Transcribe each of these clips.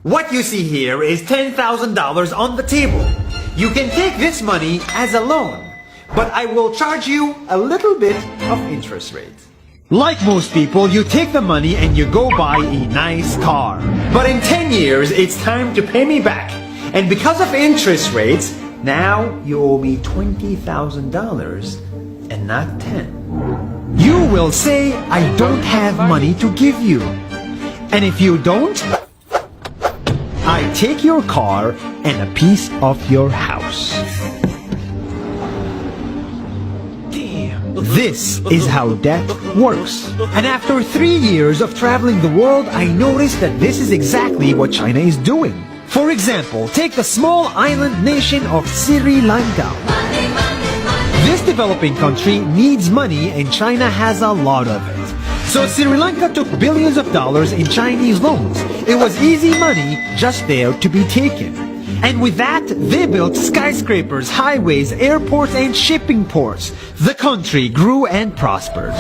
What you see here is $10,000 on the table. You can take this money as a loan, but I will charge you a little bit of interest rate. Like most people, you take the money and you go buy a nice car. But in 10 years, it's time to pay me back. And because of interest rates, now you owe me $20,000 and not 10. You will say, I don't have money to give you. And if you don't, I take your car and a piece of your house. This is how debt works. And after 3 years of traveling the world, I noticed that this is exactly what China is doing. For example, take the small island nation of Sri Lanka. This developing country needs money and China has a lot of it. So Sri Lanka took billions of dollars in Chinese loans. It was easy money just there to be taken. And with that, they built skyscrapers, highways, airports, and shipping ports. The country grew and prospered.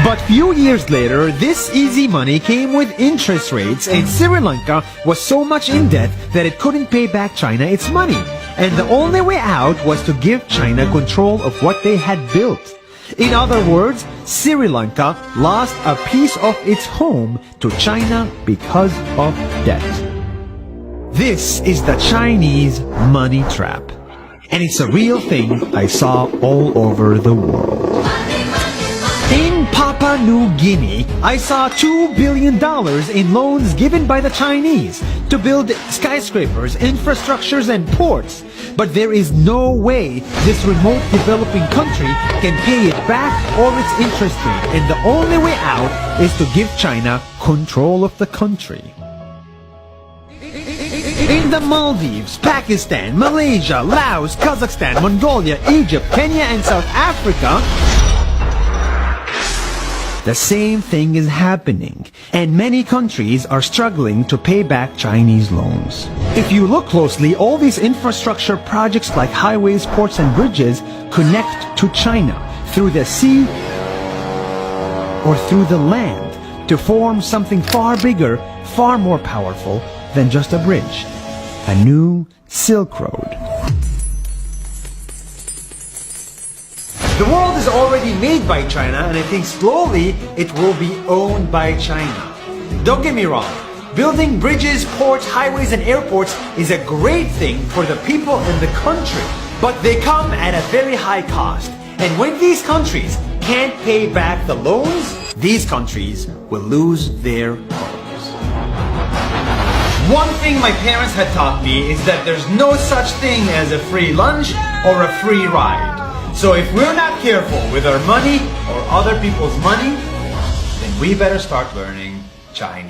But few years later, this easy money came with interest rates, and Sri Lanka was so much in debt that it couldn't pay back China its money. And the only way out was to give China control of what they had built. In other words, Sri Lanka lost a piece of its home to China because of debt. This is the Chinese money trap. And it's a real thing I saw all over the world. In Papua New Guinea, I saw $2 billion in loans given by the Chinese to build skyscrapers, infrastructures, and ports. But there is no way this remote developing country can pay it back or its interest rate. And the only way out is to give China control of the country. In the Maldives, Pakistan, Malaysia, Laos, Kazakhstan, Mongolia, Egypt, Kenya, and South Africa, the same thing is happening, and many countries are struggling to pay back Chinese loans. If you look closely, all these infrastructure projects like highways, ports, and bridges connect to China through the sea or through the land to form something far bigger, far more powerful than just a bridge. A new Silk Road. The world is already made by China, and I think slowly it will be owned by China. Don't get me wrong, building bridges, ports, highways, and airports is a great thing for the people in the country, but they come at a very high cost. And when these countries can't pay back the loans, these countries will lose their homes. One thing my parents had taught me is that there's no such thing as a free lunch or a free ride. So if we're not careful with our money or other people's money, then we better start learning Chinese.